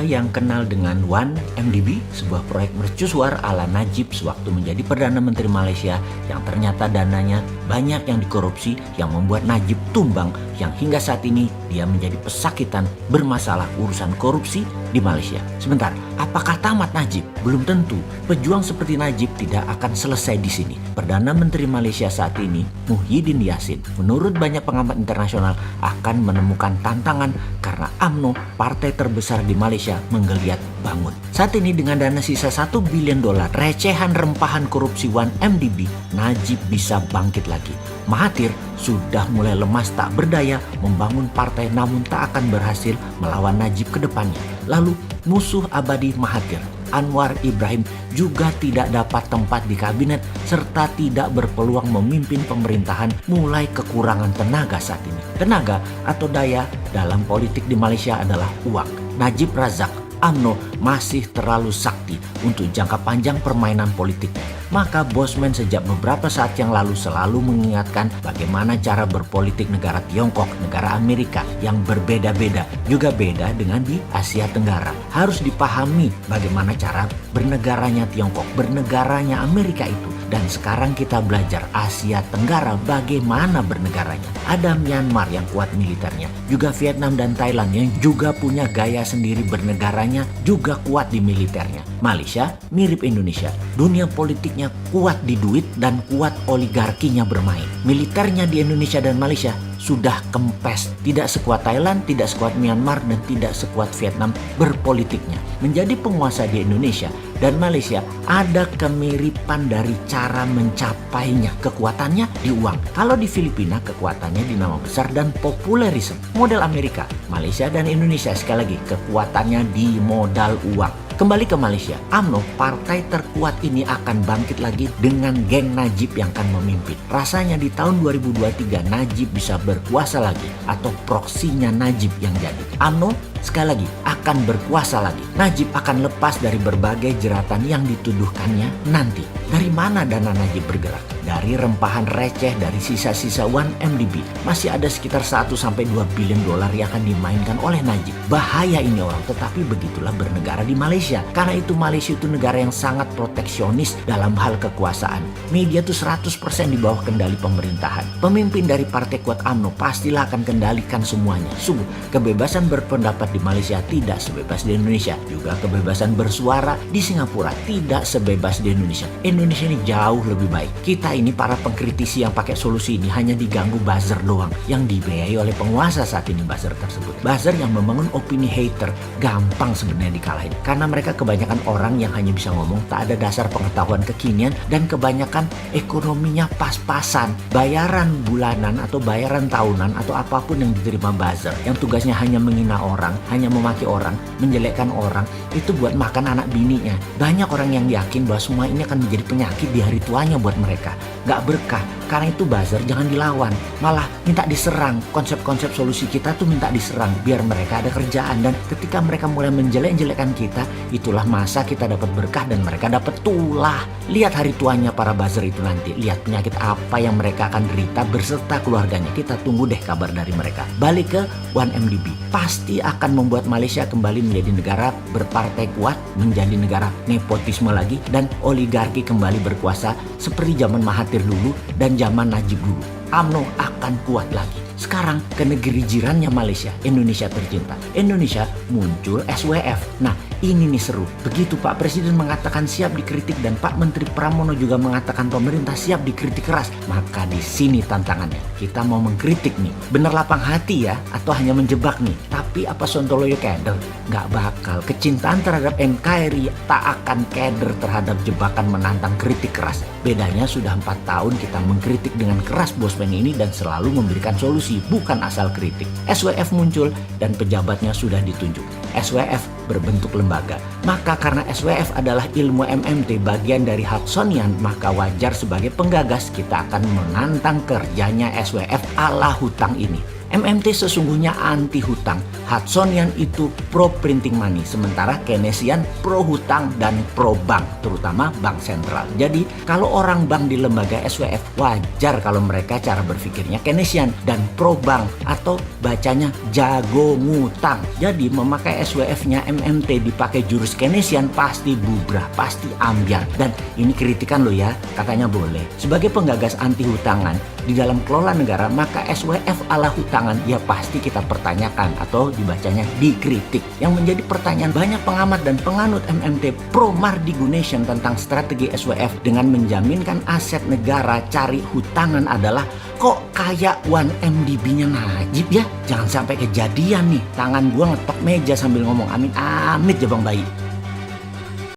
yang kenal dengan 1MDB, sebuah proyek mercusuar ala Najib sewaktu menjadi Perdana Menteri Malaysia yang ternyata dananya banyak yang dikorupsi yang membuat Najib tumbang yang hingga saat ini dia menjadi pesakitan bermasalah urusan korupsi di Malaysia. Sebentar, apakah tamat Najib? Belum tentu. Pejuang seperti Najib tidak akan selesai di sini. Perdana Menteri Malaysia saat ini, Muhyiddin Yassin, menurut banyak pengamat internasional akan menemukan tantangan karena UMNO, partai terbesar di Malaysia, menggeliat bangun. Saat ini dengan dana sisa $1 bilion recehan rempahan korupsi 1MDB, Najib bisa bangkit lagi. Mahathir sudah mulai lemas tak berdaya membangun partai namun tak akan berhasil melawan Najib ke depannya. Lalu musuh abadi Mahathir, Anwar Ibrahim, juga tidak dapat tempat di kabinet serta tidak berpeluang memimpin pemerintahan mulai kekurangan tenaga saat ini. Tenaga atau daya dalam politik di Malaysia adalah uang. Najib Razak, UMNO masih terlalu sakti untuk jangka panjang permainan politiknya. Maka Bosman sejak beberapa saat yang lalu selalu mengingatkan bagaimana cara berpolitik negara Tiongkok, negara Amerika yang berbeda-beda, juga beda dengan di Asia Tenggara. Harus dipahami bagaimana cara bernegaranya Tiongkok, bernegaranya Amerika itu. Dan sekarang kita belajar Asia Tenggara bagaimana bernegaranya. Ada Myanmar yang kuat militernya, juga Vietnam dan Thailand yang juga punya gaya sendiri bernegaranya, juga kuat di militernya. Malaysia mirip Indonesia, dunia politiknya kuat di duit dan kuat oligarkinya bermain. Militernya di Indonesia dan Malaysia sudah kempes, tidak sekuat Thailand, tidak sekuat Myanmar, dan tidak sekuat Vietnam berpolitiknya. Menjadi penguasa di Indonesia dan Malaysia ada kemiripan dari cara mencapainya. Kekuatannya di uang. Kalau di Filipina kekuatannya di nama besar dan populerisme. Model Amerika, Malaysia dan Indonesia sekali lagi kekuatannya di modal uang. Kembali ke Malaysia, UMNO, partai terkuat ini akan bangkit lagi dengan geng Najib yang akan memimpin. Rasanya di tahun 2023 Najib bisa berkuasa lagi atau proksinya Najib yang jadi. UMNO sekali lagi akan berkuasa lagi. Najib akan lepas dari berbagai jeratan yang dituduhkannya nanti. Dari mana dana Najib bergerak? Dari rempahan receh dari sisa-sisa 1MDB. Masih ada sekitar 1-2 bilion dolar yang akan dimainkan oleh Najib. Bahaya ini orang, tetapi begitulah bernegara di Malaysia. Karena itu Malaysia itu negara yang sangat proteksionis dalam hal kekuasaan. Media itu 100% di bawah kendali pemerintahan. Pemimpin dari partai kuat UMNO pastilah akan kendalikan semuanya. Sungguh, kebebasan berpendapat di Malaysia tidak sebebas di Indonesia. Juga kebebasan bersuara di Singapura tidak sebebas di Indonesia. Indonesia ini jauh lebih baik. Kita ini para pengkritisi yang pakai solusi ini hanya diganggu buzzer doang yang dibiayai oleh penguasa saat ini. Buzzer tersebut, buzzer yang membangun opini hater, gampang sebenarnya dikalahin karena mereka kebanyakan orang yang hanya bisa ngomong, tak ada dasar pengetahuan kekinian, dan kebanyakan ekonominya pas-pasan. Bayaran bulanan atau bayaran tahunan atau apapun yang diterima buzzer yang tugasnya hanya menghina orang, hanya memaki orang, menjelekkan orang, itu buat makan anak bininya. Banyak orang yang yakin bahwa semua ini akan menjadi penyakit di hari tuanya buat mereka. Gak berkah. Karena itu buzzer jangan dilawan, malah minta diserang. Konsep-konsep solusi kita tuh minta diserang biar mereka ada kerjaan. Dan ketika mereka mulai menjelek-jelekan kita, itulah masa kita dapat berkah dan mereka dapat tulah. Lihat hari tuanya para buzzer itu nanti. Lihat penyakit apa yang mereka akan derita berserta keluarganya. Kita tunggu deh kabar dari mereka. Balik ke 1MDB. Pasti akan membuat Malaysia kembali menjadi negara berpartai kuat, menjadi negara nepotisme lagi, dan oligarki kembali berkuasa seperti zaman Mahathir dulu dan zaman Najib dulu. UMNO akan kuat lagi. Sekarang ke negeri jirannya Malaysia, Indonesia tercinta. Indonesia muncul SWF. Nah, ini nih seru. Begitu Pak Presiden mengatakan siap dikritik dan Pak Menteri Pramono juga mengatakan pemerintah siap dikritik keras, maka di sini tantangannya. Kita mau mengkritik nih, bener lapang hati ya, atau hanya menjebak nih. Tapi apa sontoloyo keder? Gak bakal. Kecintaan terhadap NKRI tak akan keder terhadap jebakan menantang kritik keras. Bedanya sudah 4 tahun kita mengkritik dengan keras Bosman ini dan selalu memberikan solusi, bukan asal kritik. SWF muncul dan pejabatnya sudah ditunjuk. SWF berbentuk lembaga. Maka karena SWF adalah ilmu MMT bagian dari Hudsonian, maka wajar sebagai penggagas kita akan menantang kerjanya SWF ala hutang ini. MMT sesungguhnya anti hutang, Hudsonian itu pro printing money, sementara Keynesian pro hutang dan pro bank, terutama bank sentral. Jadi kalau orang bank di lembaga SWF wajar kalau mereka cara berpikirnya Keynesian dan pro bank atau bacanya jago ngutang. Jadi memakai SWF-nya MMT dipakai jurus Keynesian pasti bubrah, pasti ambiar. Dan ini kritikan loh ya, katanya boleh. Sebagai penggagas anti hutangan di dalam kelola negara, maka SWF ala hutangan ya pasti kita pertanyakan atau dibacanya dikritik. Yang menjadi pertanyaan banyak pengamat dan penganut MMT pro Mardigunation tentang strategi SWF dengan menjaminkan aset negara cari hutangan adalah, kok kayak 1MDB-nya Najib ya? Jangan sampai kejadian nih, tangan gua ngetok meja sambil ngomong amin-amit ya Bang Bayi.